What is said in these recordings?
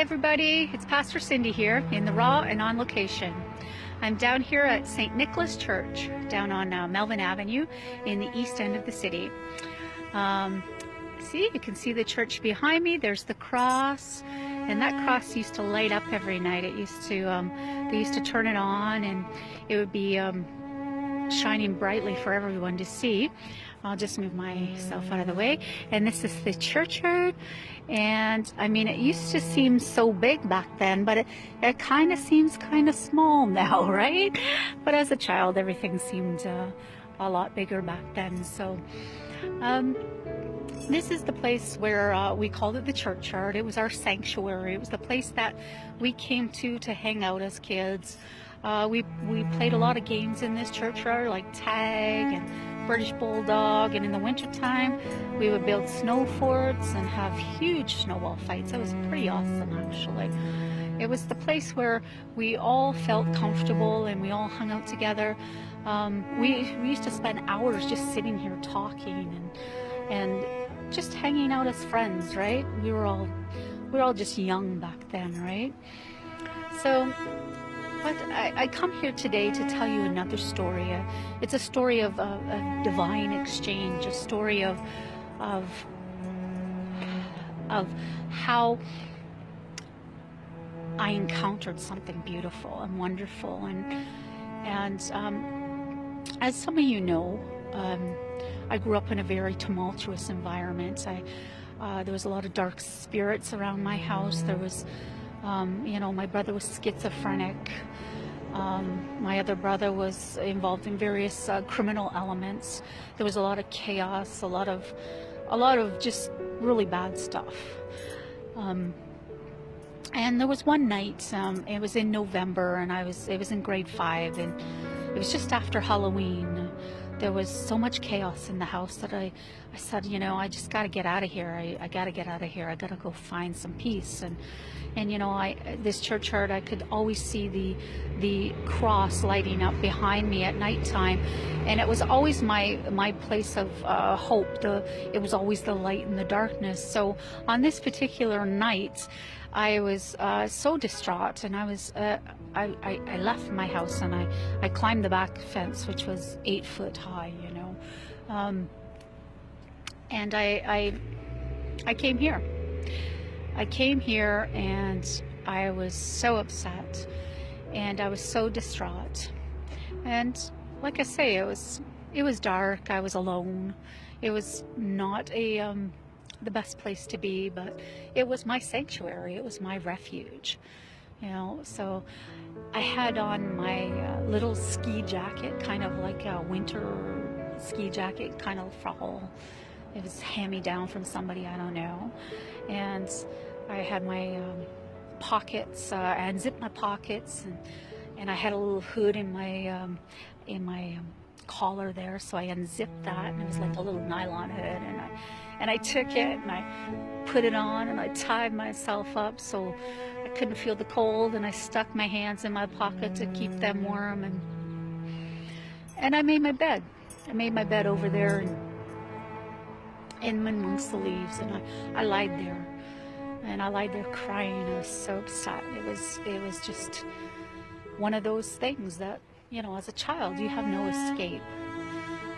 everybody, it's Pastor Cindy here in the Raw and on location. I'm down here at St. Nicholas Church down on Melvin Avenue in the east end of the city. See, you can see the church behind me. There's the cross, and that cross used to light up every night. It used to, they used to turn it on, and it would be shining brightly for everyone to see. I'll just move myself out of the way. And this is the churchyard. And I mean, it used to seem so big back then, but it kind of seems kind of small now, right? But as a child, everything seemed a lot bigger back then. So this is the place where we called it the churchyard. It was our sanctuary. It was the place that we came to hang out as kids. We played a lot of games in this churchyard, like tag and British Bulldog, and in the wintertime we would build snow forts and have huge snowball fights. It was pretty awesome, actually. It was the place where we all felt comfortable and we all hung out together. We used to spend hours just sitting here talking and just hanging out as friends, right? We were all just young back then, right? So but I come here today to tell you another story. It's a story of a divine exchange, a story of how I encountered something beautiful and wonderful. And as some of you know, I grew up in a very tumultuous environment. There was a lot of dark spirits around my house. There was my brother was schizophrenic. My other brother was involved in various criminal elements. There was a lot of chaos, a lot of just really bad stuff. And there was one night, it was in November, and it was in grade 5, and it was just after Halloween. There was so much chaos in the house that I said, I just got to get out of here. I got to get out of here. I got to go find some peace. And this churchyard, I could always see the cross lighting up behind me at nighttime, and it was always my place of hope. It was always the light in the darkness. So on this particular night, I was so distraught, and I left my house and I climbed the back fence, which was 8 foot high, and I came here. I came here and I was so upset and I was so distraught. And like I say, it was dark. I was alone. It was not the best place to be, but it was my sanctuary. It was my refuge. So I had on my little ski jacket, kind of like a winter ski jacket, kind of fragile. It was hand-me-down from somebody, I don't know. And I had my pockets, I unzipped my pockets, and I had a little hood in my collar there, so I unzipped that, and it was like a little nylon hood, and I took it and I put it on, and I tied myself up so I couldn't feel the cold, and I stuck my hands in my pocket to keep them warm, and I made my bed. I made my bed over there in amongst the leaves, and I lied there, and I lied there crying. I was so upset. It was just one of those things that, as a child, you have no escape.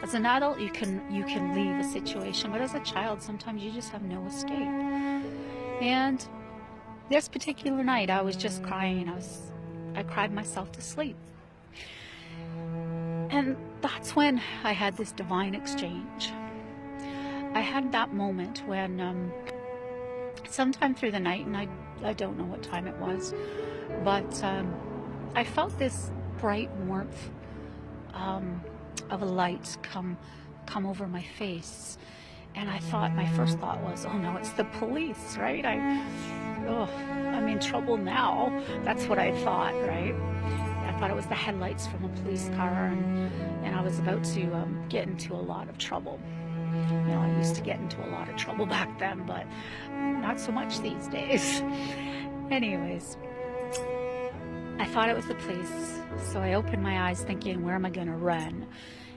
As an adult, you can leave a situation, but as a child, sometimes you just have no escape. And this particular night, I was just crying. I cried myself to sleep. And that's when I had this divine exchange. I had that moment when sometime through the night, and I don't know what time it was, but I felt this bright warmth of a light come over my face, and my first thought was, oh no, it's the police, right? I'm in trouble now. That's what I thought, right? I thought it was the headlights from a police car, and I was about to get into a lot of trouble. I used to get into a lot of trouble back then, but not so much these days. Anyways, I thought it was the police, so I opened my eyes thinking, where am I going to run?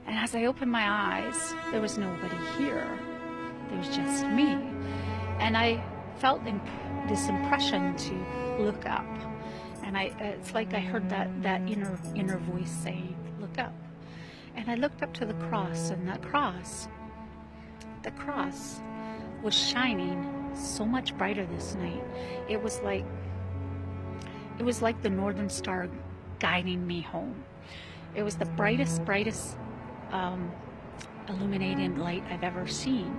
And as I opened my eyes, there was nobody here. There was just me. And I felt this impression to look up. And it's like I heard that inner voice saying, look up. And I looked up to the cross, and the cross was shining so much brighter this night. It was like the northern star guiding me home. It was the brightest illuminating light I've ever seen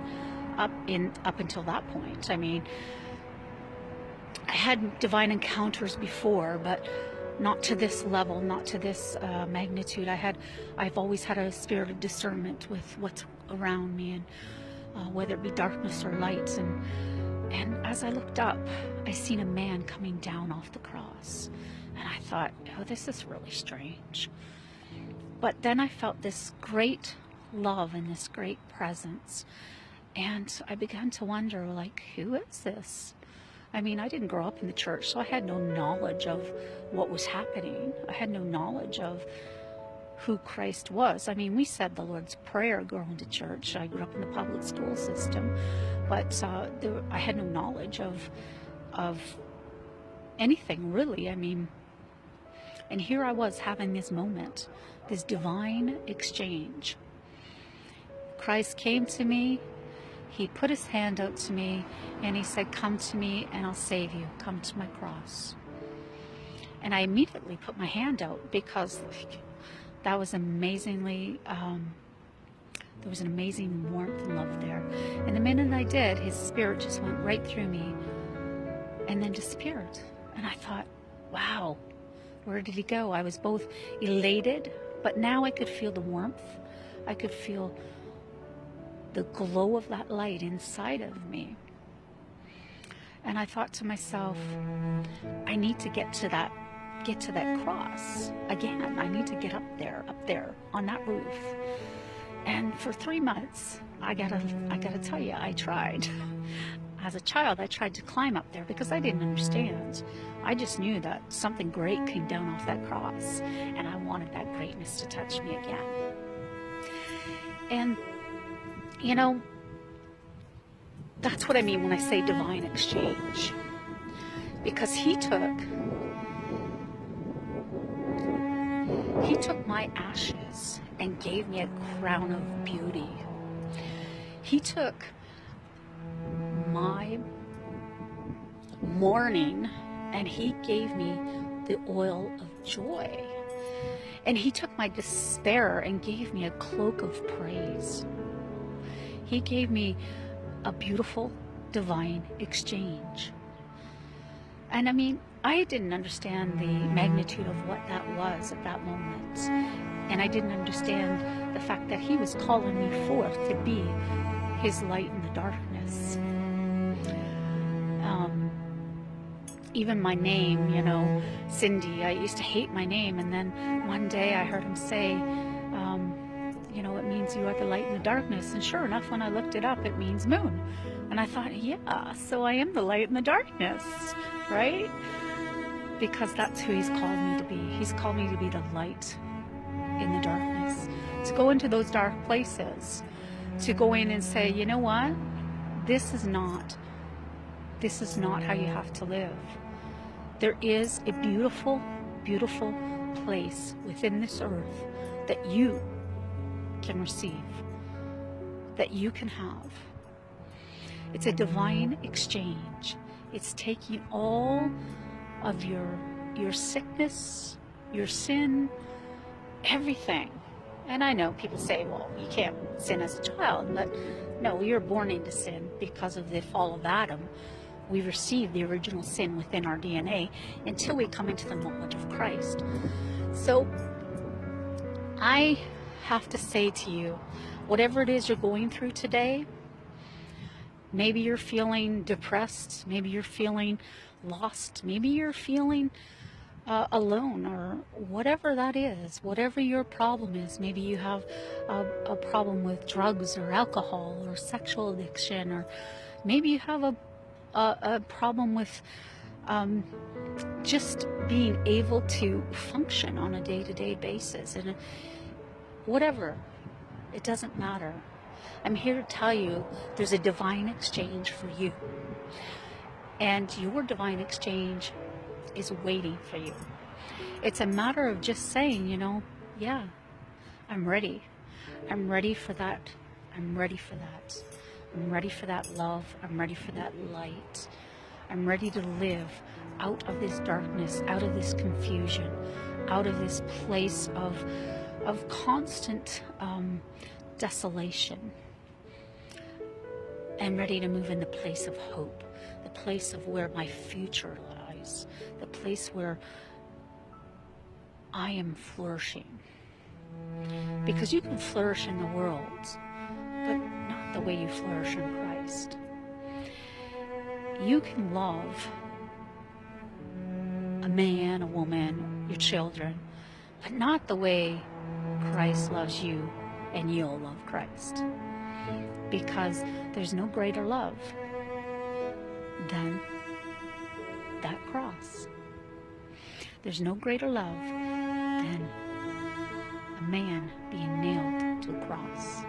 up until that point. I mean, I had divine encounters before, but not to this level, not to this magnitude. I've always had a spirit of discernment with what's around me, and whether it be darkness or lights. And as I looked up, I seen a man coming down off the cross, and I thought, oh, this is really strange. But then I felt this great love and this great presence, and I began to wonder, like, who is this? I mean, I didn't grow up in the church, so I had no knowledge of what was happening. I had no knowledge of who Christ was. I mean, we said the Lord's Prayer growing to church. I grew up in the public school system, but I had no knowledge of anything, really. I mean, and here I was having this moment, this divine exchange. Christ came to me. He put his hand out to me, and he said, come to me and I'll save you. Come to my cross. And I immediately put my hand out, because that was amazingly, there was an amazing warmth and love there. And the minute I did, his spirit just went right through me and then disappeared. And I thought, wow, where did he go? I was both elated, but now I could feel the warmth. I could feel the glow of that light inside of me. And I thought to myself, I need to get to that cross again. I need to get up there on that roof. And for 3 months, I gotta tell you, I tried. As a child, I tried to climb up there because I didn't understand. I just knew that something great came down off that cross, and I wanted that greatness to touch me again. And you know, that's what I mean when I say divine exchange. Because he took my ashes and gave me a crown of beauty. He took my mourning and he gave me the oil of joy. And he took my despair and gave me a cloak of praise. He gave me a beautiful divine exchange. And I mean, I didn't understand the magnitude of what that was at that moment. And I didn't understand the fact that he was calling me forth to be his light in the darkness. Even my name, you know, Cindy, I used to hate my name. And then one day I heard him say, you know, it means you are the light in the darkness. And sure enough, when I looked it up, it means moon. And I thought, yeah, so I am the light in the darkness, right? Because that's who he's called me to be. He's called me to be the light in the darkness. To go into those dark places. To go in and say, you know what? This is not how you have to live. There is a beautiful, beautiful place within this earth that you can receive, that you can have. It's a divine exchange. It's taking all of your sickness, your sin, everything. And I know people say, well, you can't sin as a child, but no, you're born into sin because of the fall of Adam. We receive the original sin within our DNA until we come into the knowledge of Christ. So I have to say to you, whatever it is you're going through today, maybe you're feeling depressed, maybe you're feeling lost, maybe you're feeling alone, or whatever that is, whatever your problem is. Maybe you have a problem with drugs or alcohol or sexual addiction, or maybe you have a problem with just being able to function on a day-to-day basis. And whatever, it doesn't matter. I'm here to tell you there's a divine exchange for you. And your divine exchange is waiting for you. It's a matter of just saying, yeah, I'm ready. I'm ready for that. I'm ready for that. I'm ready for that love. I'm ready for that light. I'm ready to live out of this darkness, out of this confusion, out of this place of constant desolation. I'm ready to move in the place of hope, the place of where my future lies, the place where I am flourishing. Because you can flourish in the world, but not the way you flourish in Christ. You can love a man, a woman, your children, but not the way Christ loves you and you'll love Christ. Because there's no greater love than that cross. There's no greater love than a man being nailed to a cross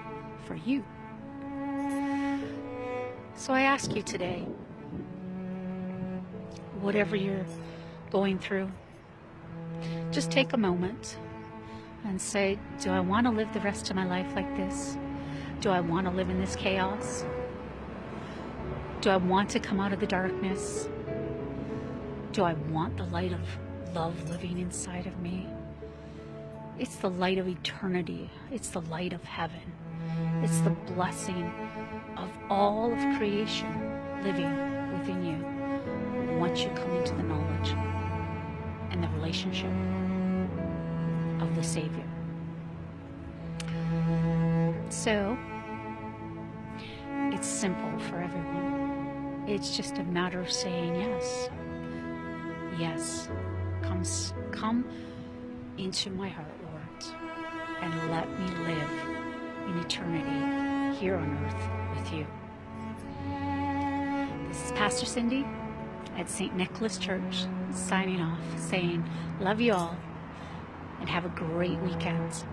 for you. So I ask you today, whatever you're going through, just take a moment and say, do I want to live the rest of my life like this? Do I want to live in this chaos? Do I want to come out of the darkness? Do I want the light of love living inside of me? It's the light of eternity. It's the light of heaven. It's the blessing of all of creation living within you once you come into the knowledge and the relationship of the Savior. So, it's simple for everyone. It's just a matter of saying yes. Yes. Come into my heart, Lord, and let me live in eternity here on earth with you. This is Pastor Cindy at St. Nicholas Church, signing off, saying, love you all, and have a great weekend.